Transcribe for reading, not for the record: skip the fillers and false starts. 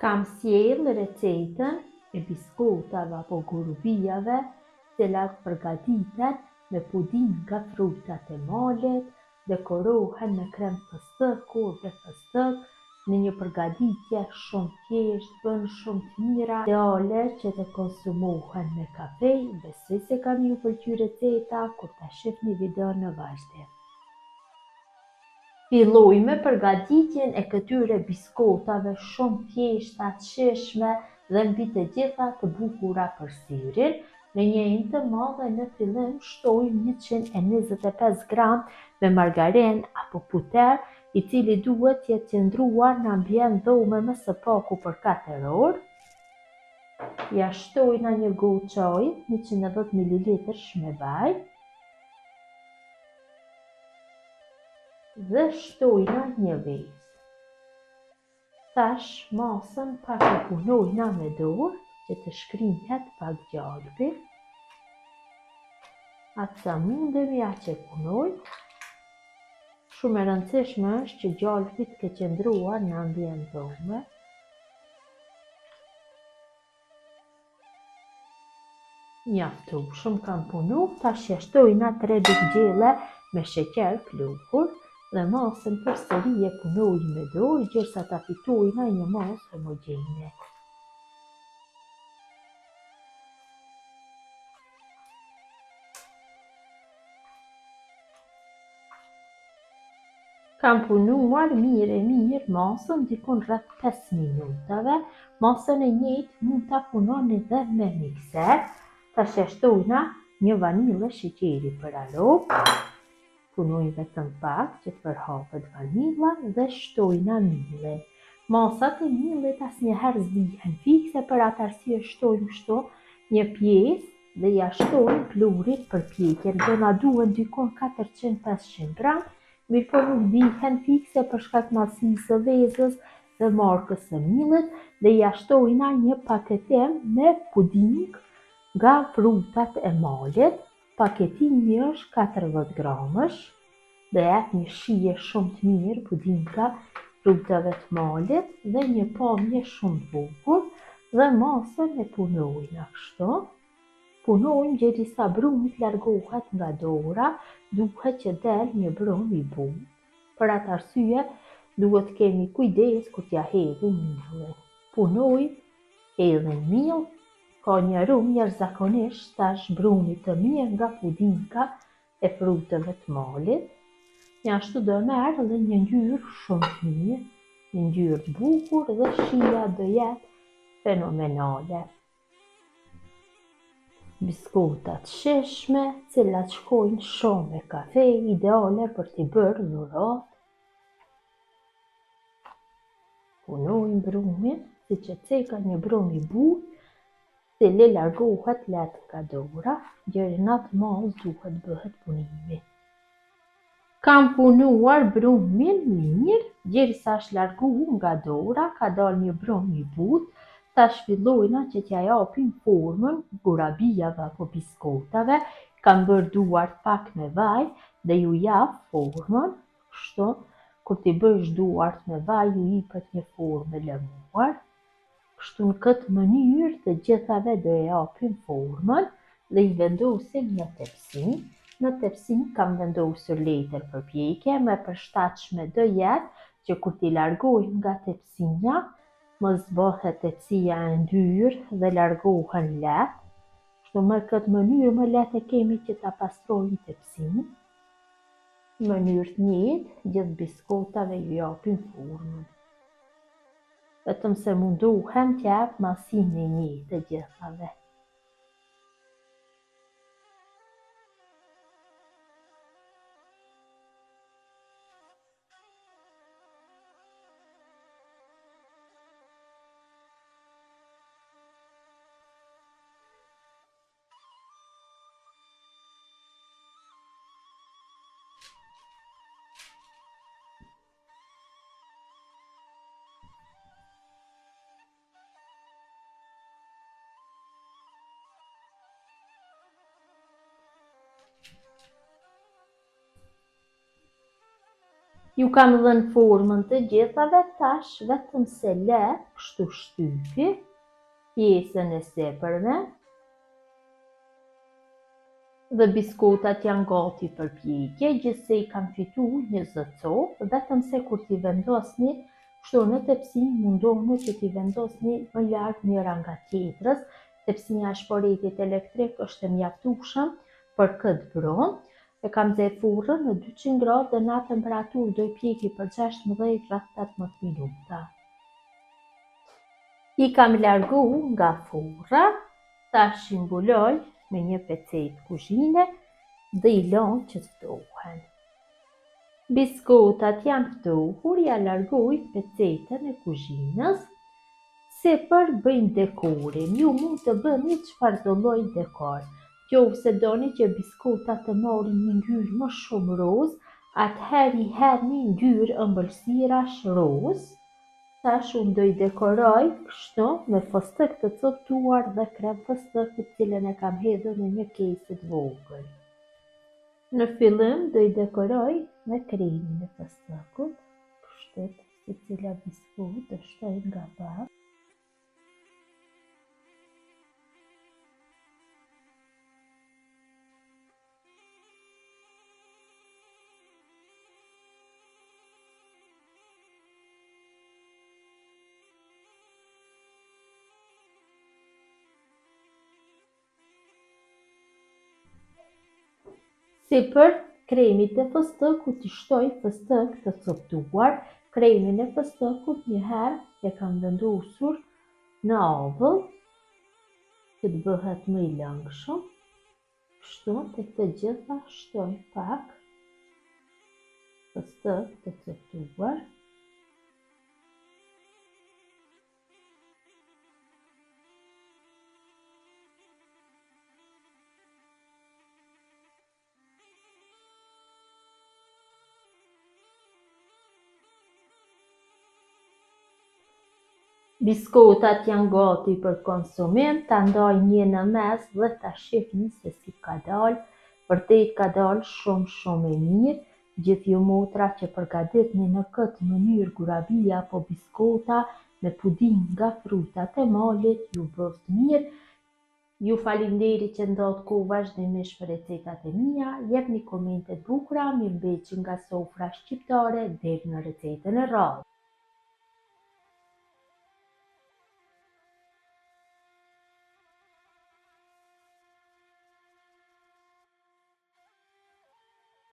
Kam sjellë recetën e biskotave apo gurubijave, cilat përgatiten me puding nga frutat e malit, dekorohen me krem fëstëku dhe fëstëk, në një përgatitje shumë thjeshtë, bën shumë të mira, ideale që të konsumohen me kafe. Besoj se kam ju pëlqyer receta kur ta shihni videon në vazhdim. Filloj me përgatitjen e këtyre biskotave shumë thjeshta, të shijshme dhe mbi të gjitha të bukura për syrin. Në një enë të madhe në fillim shtoj 125 gram me margarin apo puter, i cili duhet të jetë qëndruar në ambient dhome më së paku për 4 orë. Ja shtoj në një gotë çaji 110 ml me vaj dhe shtojna një vezë. Tash masën pak e punojna me dorë që të shkrinhet pak gjalpi. Atë sa mundemi aq e punoj. Shumë e rëndësishme është që gjalpi të ketë qëndruar në ambient dhome. Mjaftueshëm kam punu, tash ja shtojna 3 bitë gjelle me sheqer pluhur dhe masën përsëri e punoj me dorë derisa ta fitojna një masë homogjene. Kam punuar mirë masën dikon rreth 5 minutave. Masën e njëjtë mund ta punoni edhe me mikser. Tash e shtojna një vanillë sheqeri për aromë. Punoj vetëm pak që të përhapet vanilla dhe shtojna millin. Masat e millit asnjëherë s'dihen fikse, për atë arsye shtojmë kështu një pjesë dhe ja shtojmë pluhurit për pjekjen. Do na duhen dikon 400-500 gram, mirë po nuk dihen fikse për shkak masisë së vezës dhe markës së millit, dhe ja shtojna një paketim me puding nga frutat e malit. Paketimi është 40 gramësh dhe jep një shije shumë të mirë pudinga frutave të malit dhe një pamje shumë të bukur, dhe masën e punojna kështu. Punojmë derisa brumi të largohet nga dora, duhet që del një brum i butë. Për atë arsye duhet kemi kujdes kur t'ja hedhim millin. Punojmë, hedhim mill, ka një aromë jashtëzakonisht tash brumi të mirë nga pudinga e frutave të malit. Ashtu do merr edhe një ngjyrë shumë të mirë, një ngjyrë të bukur dhe shija do jetë fenomenale. Biskota të shijshme, cilat shkojnë shumë me kafe, ideale për t'i bërë dhuratë. Punojmë brumin, siç e ceka një brum i butë, cili largohet lehtë nga dora, deri në atë masë duhet bëhet punimi. Kam punuar brumin mirë, derisa është larguar nga dora, ka dalë një brum i butë. Tash fillojna që t'ja japim formën gurabijave apo biskotave. Kam bërë duart pak me vaj dhe ju jap formën, kështu, kur t'i bësh duart me vaj ju jepet një formë e lëmuar. Kështu në këtë mënyrë të gjithave do e japim formën dhe i vendosim në tepsi. Në tepsi kam vendosur letër për pjekje, më e përshtatshme do jetë që kur t'i largojmë nga tepsia, mos bëhet tepsia e ndyrë dhe largohen lehtë. Kështu në këtë mënyrë më lehtë e kemi që ta pastrojmë tepsin. Në mënyrë të njëjtë, gjithë biskotave ju japim formën. Vetëm se munduhem t'jap masinë e njëjtë të gjithave. Ju kam dhënë formën të gjithave, tash vetëm se le kështu shtypi pjesën e sipërme dhe biskotat janë gati për pjekje, gjithsej kam fitu një zëcop, vetëm se kur t'i vendosni kështu në tepsi mundohuni që t'i vendosni më larg njëra nga tjetrës. Tepsia e shporetit elektrik është e mjaftueshëm për këtë brumë. E kam nxjerr furrën në 200 gradë dhe në atë temperaturë do i pjeki për 16 rreth 18 minuta. I kam largu nga furra, tash i mbuloj me një pecetë kuzhine dhe i lëm që të ftohen. Biskotat janë ftohur, ja largoj pecetën e kuzhinës. Sipër bëjmë dekorin, ju mund të bëni çfarëdo lloj dekor. Nëse doni që biskotat të marrin një ngjyrë më shumë roz, atëherë i hedhni ngjyrë ëmbëlsirash roz. Tash unë do i dekoroj kështu me fostek të coptuar dhe krem fostek, të cilën e kam hedhur në një kesë të vogël. Në fillim do i dekoroj me kremin e fostekut, kështu secila biskot do shtojnë nga pak. Sipër kremit të fostekut i shtoj fostek të coptuar. Kremin e fostekut një herë e kam vendosur në avull që të bëhet më i lëngshëm. Kështu te të gjitha shtoj pak fostek të coptuar. Biskotat janë gati për konsumim, ta ndaj një në mes dhe ta shihni se si ka dalë. Vërtet ka dalë shumë e mirë. Gjithë ju motra që përgatitni në këtë mënyrë gurabia apo biskota me puding nga frutat e malit, ju bëft mirë. Ju falinderit që ndohet kohë vazhdimisht për recetat e mia, jepni komente të bukura, mirëmbëjtje nga sofra shqiptare deri në recetën e radhës.